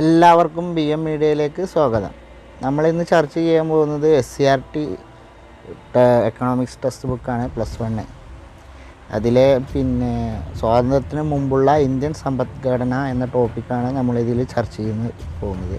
എല്ലാവർക്കും BM മീഡിയയിലേക്ക് സ്വാഗതം. നമ്മളിന്ന് ചർച്ച ചെയ്യാൻ പോകുന്നത് SCERT എക്കണോമിക്സ് ടെക്സ്റ്റ് ബുക്കാണ് +1. അതിലെ സ്വാതന്ത്ര്യത്തിന് മുമ്പുള്ള ഇന്ത്യൻ സമ്പദ്ഘടന എന്ന ടോപ്പിക്കാണ് നമ്മളിതിൽ ചർച്ച ചെയ്യുന്ന പോകുന്നത്.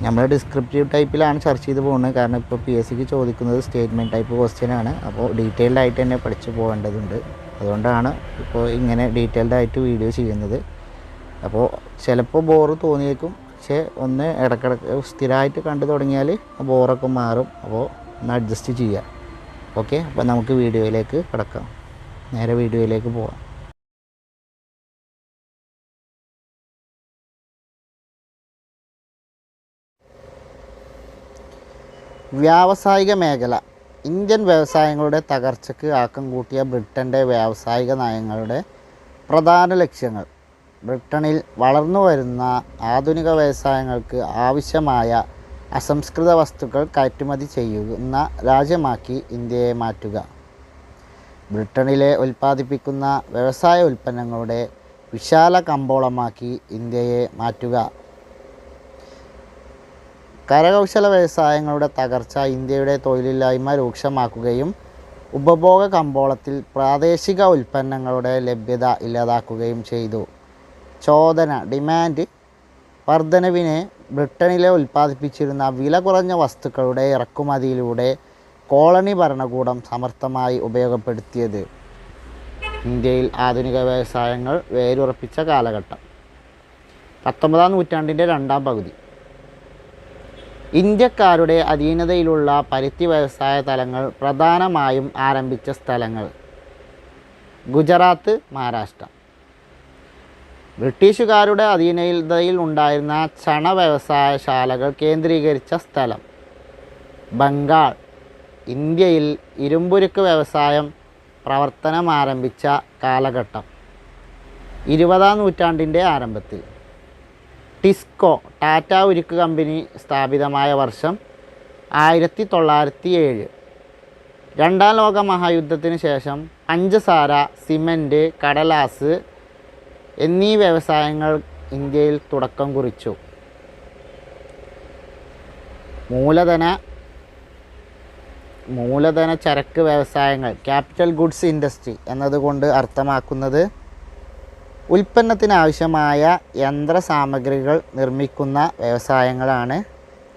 നമ്മൾ ഡിസ്ക്രിപ്റ്റീവ് ടൈപ്പിലാണ് ചർച്ച ചെയ്ത് പോകുന്നത്. കാരണം ഇപ്പോൾ PSCക്ക് ചോദിക്കുന്നത് സ്റ്റേറ്റ്മെൻറ്റ് ടൈപ്പ് ക്വസ്റ്റ്യനാണ്. അപ്പോൾ ഡീറ്റെയിൽഡ് ആയിട്ട് തന്നെ പഠിച്ചു പോകേണ്ടതുണ്ട്. അതുകൊണ്ടാണ് ഇപ്പോൾ ഇങ്ങനെ ഡീറ്റെയിൽഡ് ആയിട്ട് വീഡിയോ ചെയ്യുന്നത്. അപ്പോൾ ചിലപ്പോൾ ബോറ് തോന്നിയേക്കും, പക്ഷേ ഒന്ന് ഇടയ്ക്കിടയ്ക്ക് സ്ഥിരമായിട്ട് കണ്ടു തുടങ്ങിയാൽ ബോറൊക്കെ മാറും. അപ്പോൾ ഒന്ന് അഡ്ജസ്റ്റ് ചെയ്യാം. ഓക്കെ, അപ്പോൾ നമുക്ക് വീഡിയോയിലേക്ക് കിടക്കാം. നേരെ വീഡിയോയിലേക്ക് പോകാം. വ്യാവസായിക മേഖല. ഇന്ത്യൻ വ്യവസായങ്ങളുടെ തകർച്ചയ്ക്ക് ആക്കം കൂട്ടിയ ബ്രിട്ടൻ്റെ വ്യാവസായിക നയങ്ങളുടെ പ്രധാന ലക്ഷ്യങ്ങൾ. ബ്രിട്ടനിൽ വളർന്നു വരുന്ന ആധുനിക വ്യവസായങ്ങൾക്ക് ആവശ്യമായ അസംസ്കൃത വസ്തുക്കൾ കയറ്റുമതി ചെയ്യുന്ന രാജ്യമാക്കി ഇന്ത്യയെ മാറ്റുക. ബ്രിട്ടനിലെ ഉൽപ്പാദിപ്പിക്കുന്ന വ്യവസായ ഉൽപ്പന്നങ്ങളുടെ വിശാല കമ്പോളമാക്കി ഇന്ത്യയെ മാറ്റുക. കരകൗശല വ്യവസായങ്ങളുടെ തകർച്ച ഇന്ത്യയുടെ തൊഴിലില്ലായ്മ രൂക്ഷമാക്കുകയും ഉപഭോഗ കമ്പോളത്തിൽ പ്രാദേശിക ഉൽപ്പന്നങ്ങളുടെ ലഭ്യത ഇല്ലാതാക്കുകയും ചെയ്തു. ഡിമാൻഡ് വർധനവിനെ ബ്രിട്ടനിലെ ഉൽപ്പാദിപ്പിച്ചിരുന്ന വില കുറഞ്ഞ വസ്തുക്കളുടെ ഇറക്കുമതിയിലൂടെ കോളനി ഭരണകൂടം സമർത്ഥമായി ഉപയോഗപ്പെടുത്തിയത്. ഇന്ത്യയിൽ ആധുനിക വ്യവസായങ്ങൾ വേരുറപ്പിച്ച കാലഘട്ടം 19-ാം നൂറ്റാണ്ടിൻ്റെ രണ്ടാം പകുതി. ഇന്ത്യക്കാരുടെ അധീനതയിലുള്ള പരുത്തി വ്യവസായ തലങ്ങൾ പ്രധാനമായും ആരംഭിച്ച സ്ഥലങ്ങൾ: ഗുജറാത്ത്, മഹാരാഷ്ട്ര. ബ്രിട്ടീഷുകാരുടെ അധീനതയിൽ ഉണ്ടായിരുന്ന ചണ വ്യവസായശാലകൾ കേന്ദ്രീകരിച്ച സ്ഥലം: ബംഗാൾ. ഇന്ത്യയിൽ ഇരുമ്പുരുക്ക് വ്യവസായം പ്രവർത്തനമാരംഭിച്ച കാലഘട്ടം: 20-ാം നൂറ്റാണ്ടിൻ്റെ ആരംഭത്തിൽ. ടിസ്കോ, ടാറ്റ ഉരുക്ക് കമ്പനി സ്ഥാപിതമായ വർഷം 1907. രണ്ടാം ലോക മഹായുദ്ധത്തിന് ശേഷം പഞ്ചസാര, സിമൻറ്റ്, കടലാസ് എന്നീ വ്യവസായങ്ങൾ ഇന്ത്യയിൽ തുടക്കം കുറിച്ചു. മൂലധന ചരക്ക് വ്യവസായങ്ങൾ, ക്യാപിറ്റൽ ഗുഡ്സ് ഇൻഡസ്ട്രി എന്നതുകൊണ്ട് അർത്ഥമാക്കുന്നത് ഉൽപ്പന്നത്തിനാവശ്യമായ യന്ത്രസാമഗ്രികൾ നിർമ്മിക്കുന്ന വ്യവസായങ്ങളാണ്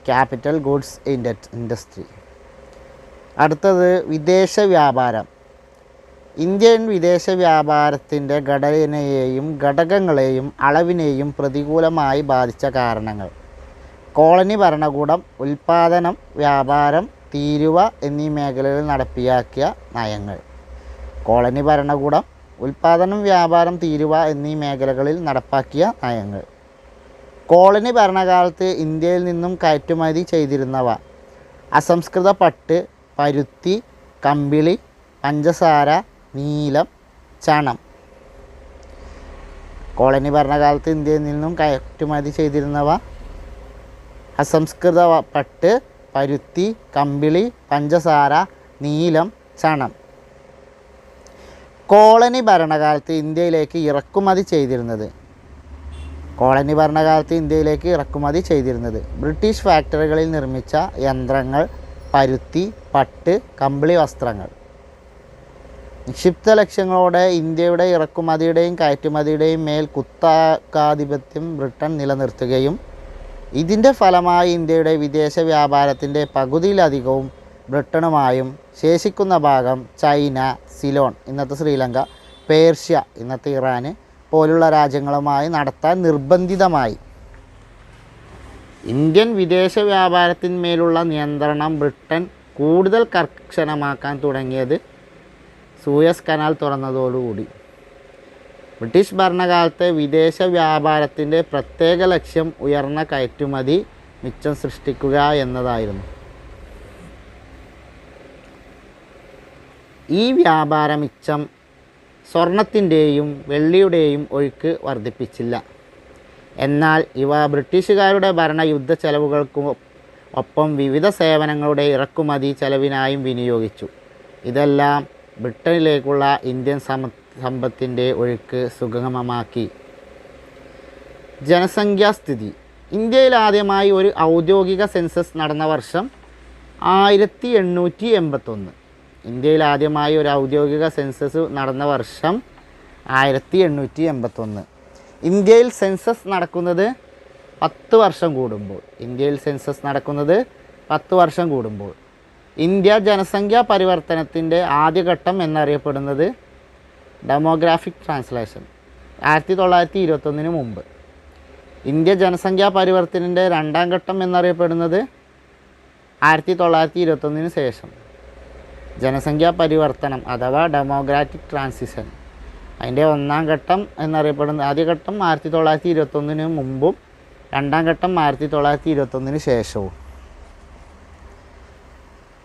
ക്യാപിറ്റൽ ഗുഡ്സ് ഇൻഡസ്ട്രി. അടുത്തത് വിദേശ വ്യാപാരം. ഇന്ത്യൻ വിദേശ വ്യാപാരത്തിൻ്റെ ഘടനയെയും ഘടകങ്ങളെയും അളവിനെയും പ്രതികൂലമായി ബാധിച്ച കാരണങ്ങൾ: കോളനി ഭരണകൂടം ഉൽപ്പാദനം, വ്യാപാരം, തീരുവ എന്നീ മേഖലകളിൽ നടപ്പിലാക്കിയ നയങ്ങൾ. കോളനി ഭരണകൂടം ഉൽപ്പാദനം, വ്യാപാരം, തീരുവ എന്നീ മേഖലകളിൽ നടപ്പാക്കിയ നയങ്ങൾ. കോളനി ഭരണകാലത്ത് ഇന്ത്യയിൽ നിന്നും കയറ്റുമതി ചെയ്തിരുന്നവ: അസംസ്കൃത പട്ട്, പരുത്തി, കമ്പിളി, പഞ്ചസാര, നീലം, ചണം. കോളനി ഭരണകാലത്ത് ഇന്ത്യയിൽ നിന്നും കയറ്റുമതി ചെയ്തിരുന്നവ: അസംസ്കൃത പട്ട്, പരുത്തി, കമ്പിളി, പഞ്ചസാര, നീലം, ചണം. കോളനി ഭരണകാലത്ത് ഇന്ത്യയിലേക്ക് ഇറക്കുമതി ചെയ്തിരുന്നത് ബ്രിട്ടീഷ് ഫാക്ടറികളിൽ നിർമ്മിച്ച യന്ത്രങ്ങൾ, പരുത്തി, പട്ട്, കമ്പിളി വസ്ത്രങ്ങൾ. നിക്ഷിപ്ത ലക്ഷ്യങ്ങളോടെ ഇന്ത്യയുടെ ഇറക്കുമതിയുടെയും കയറ്റുമതിയുടെയും മേൽ കുത്തകാധിപത്യം ബ്രിട്ടൻ നിലനിർത്തുകയും ഇതിൻ്റെ ഫലമായി ഇന്ത്യയുടെ വിദേശ വ്യാപാരത്തിൻ്റെ പകുതിയിലധികവും ബ്രിട്ടനുമായും ശേഷിക്കുന്ന ഭാഗം ചൈന, സിലോൺ ഇന്നത്തെ ശ്രീലങ്ക, പേർഷ്യ ഇന്നത്തെ ഇറാൻ പോലുള്ള രാജ്യങ്ങളുമായി നടത്താൻ നിർബന്ധിതമായി. ഇന്ത്യൻ വിദേശ വ്യാപാരത്തിന്മേലുള്ള നിയന്ത്രണം ബ്രിട്ടൻ കൂടുതൽ കർശനമാക്കാൻ തുടങ്ങിയത് സൂയസ് കനാൽ തുറന്നതോടുകൂടി. ബ്രിട്ടീഷ് ഭരണകാലത്തെ വിദേശ വ്യാപാരത്തിൻ്റെ പ്രത്യേക ലക്ഷ്യം ഉയർന്ന കയറ്റുമതി മിച്ചം സൃഷ്ടിക്കുക എന്നതായിരുന്നു. ഈ വ്യാപാര മിച്ചം സ്വർണത്തിൻ്റെയും വെള്ളിയുടെയും ഒഴുക്ക് വർദ്ധിപ്പിച്ചില്ല. എന്നാൽ ഇവ ബ്രിട്ടീഷുകാരുടെ ഭരണ യുദ്ധ ചെലവുകൾക്കും ഒപ്പം വിവിധ സേവനങ്ങളുടെ ഇറക്കുമതി ചെലവിനായും വിനിയോഗിച്ചു. ഇതെല്ലാം ബ്രിട്ടനിലേക്കുള്ള ഇന്ത്യൻ സമ്പത്തിൻ്റെ ഒഴുക്ക് സുഗമമാക്കി. ജനസംഖ്യാസ്ഥിതി. ഇന്ത്യയിൽ ആദ്യമായി ഒരു ഔദ്യോഗിക സെൻസസ് നടന്ന വർഷം 1881. ഇന്ത്യയിൽ ആദ്യമായി ഒരു ഔദ്യോഗിക സെൻസസ് നടന്ന വർഷം 1881. ഇന്ത്യയിൽ സെൻസസ് നടക്കുന്നത് 10 വർഷം കൂടുമ്പോൾ. ഇന്ത്യയിൽ സെൻസസ് നടക്കുന്നത് 10 വർഷം കൂടുമ്പോൾ. ഇന്ത്യ ജനസംഖ്യാ പരിവർത്തനത്തിൻ്റെ ആദ്യഘട്ടം എന്നറിയപ്പെടുന്നത് ഡെമോഗ്രാഫിക് ട്രാൻസ്ലേഷൻ 1921 മുമ്പ്. ഇന്ത്യ ജനസംഖ്യാ പരിവർത്തനത്തിൻ്റെ രണ്ടാം ഘട്ടം എന്നറിയപ്പെടുന്നത് 1921 ശേഷം. ജനസംഖ്യാ പരിവർത്തനം അഥവാ ഡെമോഗ്രാഫിക് ട്രാൻസിഷൻ അതിൻ്റെ ഒന്നാം ഘട്ടം എന്നറിയപ്പെടുന്ന ആദ്യഘട്ടം 1921 മുമ്പും രണ്ടാം ഘട്ടം 1921 ശേഷവും.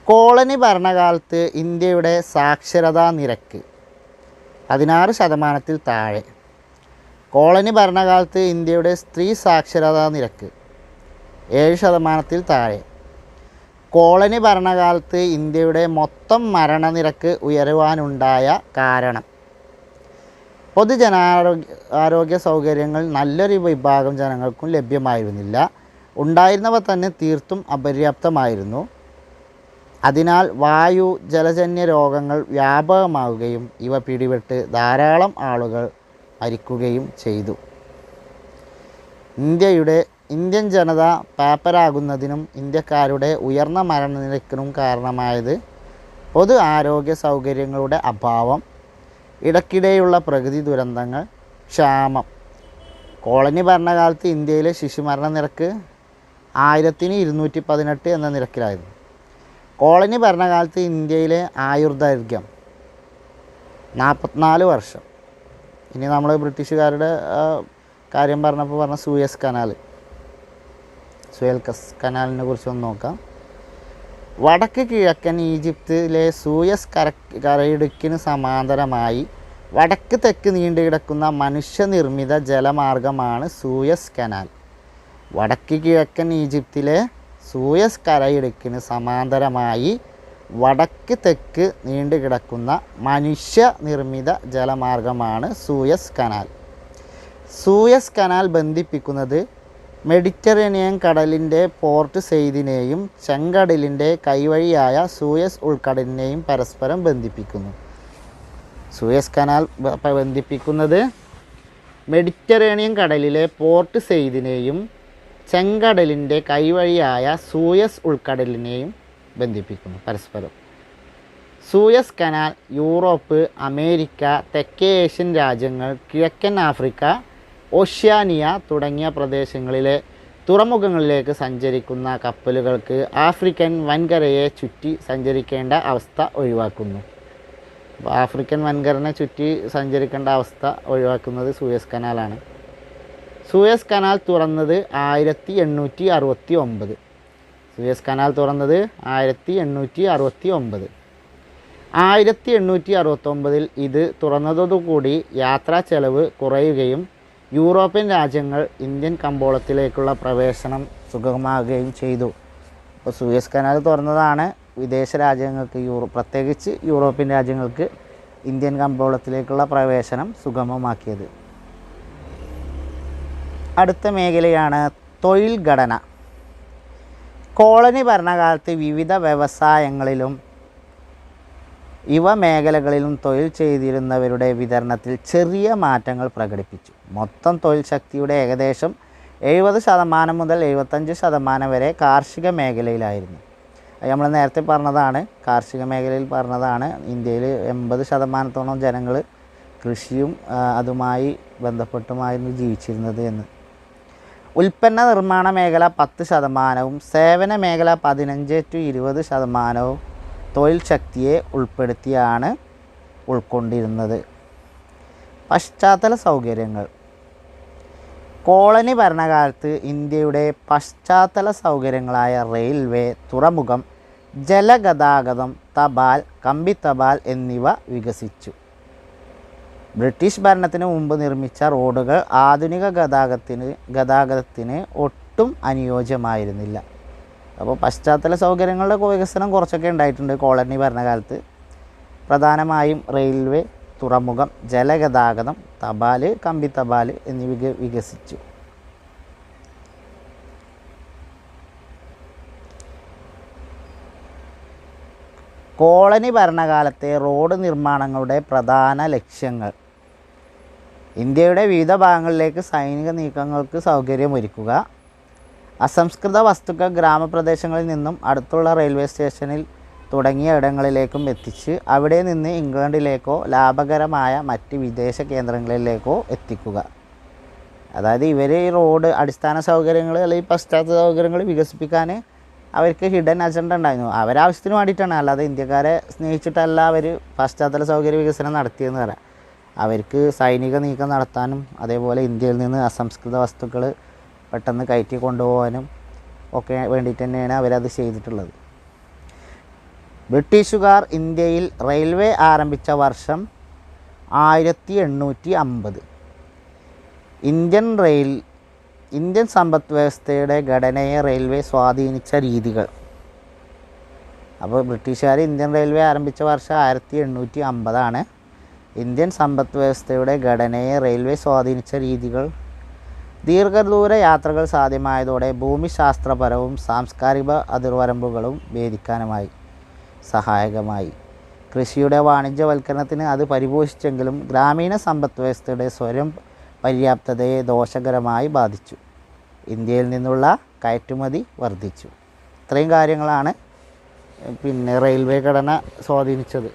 കോളനി ഭരണകാലത്ത് ഇന്ത്യയുടെ സാക്ഷരതാ നിരക്ക് 16% താഴെ. കോളനി ഭരണകാലത്ത് ഇന്ത്യയുടെ സ്ത്രീ സാക്ഷരതാ നിരക്ക് 7% താഴെ. കോളനി ഭരണകാലത്ത് ഇന്ത്യയുടെ മൊത്തം മരണനിരക്ക് ഉയരുവാനുണ്ടായ കാരണം പൊതുജനാരോഗ്യ സൗകര്യങ്ങൾ നല്ലൊരു വിഭാഗം ജനങ്ങൾക്കും ലഭ്യമായിരുന്നില്ല. ഉണ്ടായിരുന്നവ തന്നെ തീർത്തും അപര്യാപ്തമായിരുന്നു. അതിനാൽ വായു ജലജന്യ രോഗങ്ങൾ വ്യാപകമാവുകയും ഇവ പിടിപെട്ട് ധാരാളം ആളുകൾ മരിക്കുകയും ചെയ്തു. ഇന്ത്യൻ ജനത പാപ്പരാകുന്നതിനും ഇന്ത്യക്കാരുടെ ഉയർന്ന മരണനിരക്കിനും കാരണമായത് പൊതു ആരോഗ്യ സൗകര്യങ്ങളുടെ അഭാവം, ഇടയ്ക്കിടെയുള്ള പ്രകൃതി ദുരന്തങ്ങൾ, ക്ഷാമം. കോളനി ഭരണകാലത്ത് ഇന്ത്യയിലെ ശിശുമരണ നിരക്ക് 1218 എന്ന നിരക്കിലായിരുന്നു. കോളനി ഭരണകാലത്ത് ഇന്ത്യയിലെ ആയുർദൈർഘ്യം 44 വർഷം. ഇനി നമ്മൾ ബ്രിട്ടീഷുകാരുടെ കാര്യം പറഞ്ഞപ്പോൾ പറഞ്ഞ സൂയസ് കനാലിനെ കുറിച്ചൊന്ന് നോക്കാം. വടക്ക് കിഴക്കൻ ഈജിപ്തിലെ സൂയസ് കരയിടുക്കിന് സമാന്തരമായി വടക്ക് തെക്ക് നീണ്ടുകിടക്കുന്ന മനുഷ്യനിർമ്മിത ജലമാർഗമാണ് സൂയസ് കനാൽ. വടക്ക് കിഴക്കൻ ഈജിപ്തിലെ സൂയസ് കരയിടുക്കിന് സമാന്തരമായി വടക്ക് തെക്ക് നീണ്ടുകിടക്കുന്ന മനുഷ്യനിർമ്മിത ജലമാർഗമാണ് സൂയസ് കനാൽ. സൂയസ് കനാൽ ബന്ധിപ്പിക്കുന്നത് മെഡിറ്ററേനിയൻ കടലിൻ്റെ പോർട്ട് സെയ്ദിനെയും ചെങ്കടലിൻ്റെ കൈവഴിയായ സൂയസ് ഉൾക്കടലിനെയും പരസ്പരം ബന്ധിപ്പിക്കുന്നു. സൂയസ് കനാൽ ബന്ധിപ്പിക്കുന്നത് മെഡിറ്ററേനിയൻ കടലിലെ പോർട്ട് സെയ്ദിനെയും ചെങ്കടലിൻ്റെ കൈവഴിയായ സൂയസ് ഉൾക്കടലിനെയും ബന്ധിപ്പിക്കുന്നു പരസ്പരം. സൂയസ് കനാൽ യൂറോപ്പ്, അമേരിക്ക, തെക്കേ ഏഷ്യൻ രാജ്യങ്ങൾ, കിഴക്കൻ ആഫ്രിക്ക, ഓഷ്യാനിയ തുടങ്ങിയ പ്രദേശങ്ങളിലെ തുറമുഖങ്ങളിലേക്ക് സഞ്ചരിക്കുന്ന കപ്പലുകൾക്ക് ആഫ്രിക്കൻ വൻകരയെ ചുറ്റി സഞ്ചരിക്കേണ്ട അവസ്ഥ ഒഴിവാക്കുന്നു. ആഫ്രിക്കൻ വൻകരനെ ചുറ്റി സഞ്ചരിക്കേണ്ട അവസ്ഥ ഒഴിവാക്കുന്നത് സൂയസ് കനാലാണ്. സൂയസ് കനാൽ തുറന്നത് 1869. സൂയസ് കനാൽ തുറന്നത് 1869. 1869 ഇത് തുറന്നതോടുകൂടി യാത്രാ ചെലവ് കുറയുകയും യൂറോപ്യൻ രാജ്യങ്ങൾ ഇന്ത്യൻ കമ്പോളത്തിലേക്കുള്ള പ്രവേശനം സുഗമമാകുകയും ചെയ്തു. അപ്പോൾ സൂയസ് കനാൽ തുറന്നതാണ് വിദേശ രാജ്യങ്ങൾക്ക് പ്രത്യേകിച്ച് യൂറോപ്യൻ രാജ്യങ്ങൾക്ക് ഇന്ത്യൻ കമ്പോളത്തിലേക്കുള്ള പ്രവേശനം സുഗമമാക്കിയത്. അടുത്ത മേഖലയാണ് തൊഴിൽ ഘടന. കോളനി ഭരണകാലത്ത് വിവിധ വ്യവസായങ്ങളിലും മേഖലകളിലും തൊഴിൽ ചെയ്തിരുന്നവരുടെ വിതരണത്തിൽ ചെറിയ മാറ്റങ്ങൾ പ്രകടിപ്പിച്ചു. മൊത്തം തൊഴിൽ ശക്തിയുടെ ഏകദേശം 70% മുതൽ 75% വരെ കാർഷിക മേഖലയിലായിരുന്നു. നമ്മൾ നേരത്തെ പറഞ്ഞതാണ്, കാർഷിക മേഖലയിൽ പറഞ്ഞതാണ്. ഇന്ത്യയിൽ 80% ജനങ്ങൾ കൃഷിയും അതുമായി ബന്ധപ്പെട്ടുമായിരുന്നു ജീവിച്ചിരുന്നത് എന്ന്. ഉൽപ്പന്ന നിർമ്മാണ മേഖല 10%, സേവന മേഖല 15-20% തൊഴിൽ ശക്തിയെ ഉൾപ്പെടുത്തിയാണ് ഉൾക്കൊണ്ടിരുന്നത്. പശ്ചാത്തല സൗകര്യങ്ങൾ. കോളനി ഭരണകാലത്ത് ഇന്ത്യയുടെ പശ്ചാത്തല സൗകര്യങ്ങളായ റെയിൽവേ, തുറമുഖം, ജലഗതാഗതം, തപാൽ, കമ്പിത്തപാൽ എന്നിവ വികസിച്ചു. ബ്രിട്ടീഷ് ഭരണത്തിന് മുമ്പ് നിർമ്മിച്ച റോഡുകൾ ആധുനിക ഗതാഗതത്തിന് ഒട്ടും അനുയോജ്യമായിരുന്നില്ല. അപ്പോൾ പശ്ചാത്തല സൗകര്യങ്ങളുടെ വികസനം കുറച്ചൊക്കെ ഉണ്ടായിട്ടുണ്ട് കോളനി ഭരണകാലത്ത്. പ്രധാനമായും റെയിൽവേ, തുറമുഖം, ജലഗതാഗതം, തപാൽ, കമ്പിത്തപാൽ എന്നിവ വികസിച്ചു. കോളനി ഭരണകാലത്തെ റോഡ് നിർമ്മാണങ്ങളുടെ പ്രധാന ലക്ഷ്യങ്ങൾ: ഇന്ത്യയുടെ വിവിധ ഭാഗങ്ങളിലേക്ക് സൈനിക നീക്കങ്ങൾക്ക് സൗകര്യമൊരുക്കുക, അസംസ്കൃത വസ്തുക്കൾ ഗ്രാമപ്രദേശങ്ങളിൽ നിന്നും അടുത്തുള്ള റെയിൽവേ സ്റ്റേഷനിൽ തുടങ്ങിയ ഇടങ്ങളിലേക്കും എത്തിച്ച് അവിടെ നിന്ന് ഇംഗ്ലണ്ടിലേക്കോ ലാഭകരമായ മറ്റ് വിദേശ കേന്ദ്രങ്ങളിലേക്കോ എത്തിക്കുക. അതായത് ഇവർ ഈ റോഡ് അടിസ്ഥാന സൗകര്യങ്ങൾ അല്ലെങ്കിൽ പശ്ചാത്തല സൗകര്യങ്ങൾ വികസിപ്പിക്കാൻ അവർക്ക് ഹിഡൻ അജണ്ട ഉണ്ടായിരുന്നു. അവരാവശ്യത്തിന് വേണ്ടിയിട്ടാണ്, അല്ലാതെ ഇന്ത്യക്കാരെ സ്നേഹിച്ചിട്ടല്ല അവർ പശ്ചാത്തല സൗകര്യ വികസനം നടത്തിയെന്ന് പറയാം. അവർക്ക് സൈനിക നീക്കം നടത്താനും അതേപോലെ ഇന്ത്യയിൽ നിന്ന് അസംസ്കൃത വസ്തുക്കൾ പെട്ടെന്ന് കയറ്റി കൊണ്ടുപോകാനും ഒക്കെ വേണ്ടിയിട്ട് തന്നെയാണ് അവരത് ചെയ്തിട്ടുള്ളത്. ബ്രിട്ടീഷുകാർ ഇന്ത്യയിൽ റെയിൽവേ ആരംഭിച്ച വർഷം 1850. ഇന്ത്യൻ സമ്പദ് വ്യവസ്ഥയുടെ ഘടനയെ റെയിൽവേ സ്വാധീനിച്ച രീതികൾ. അപ്പോൾ ബ്രിട്ടീഷുകാർ ഇന്ത്യൻ റെയിൽവേ ആരംഭിച്ച വർഷം 1850 ഇന്ത്യൻ സമ്പദ് വ്യവസ്ഥയുടെ ഘടനയെ റെയിൽവേ സ്വാധീനിച്ച രീതികൾ: ദീർഘദൂര യാത്രകൾ സാധ്യമായതോടെ ഭൂമിശാസ്ത്രപരവും സാംസ്കാരിക അതിർവരമ്പുകളും ഭേദിക്കാനുമായി സഹായകമായി. കൃഷിയുടെ വാണിജ്യവൽക്കരണത്തിന് അത് പരിപോഷിച്ചെങ്കിലും ഗ്രാമീണ സമ്പദ് വ്യവസ്ഥയുടെ സ്വയം പര്യാപ്തതയെ ദോഷകരമായി ബാധിച്ചു. ഇന്ത്യയിൽ നിന്നുള്ള കയറ്റുമതി വർദ്ധിച്ചു. ഇത്രയും കാര്യങ്ങളാണ് റെയിൽവേ ഘടന സ്വാധീനിച്ചത്.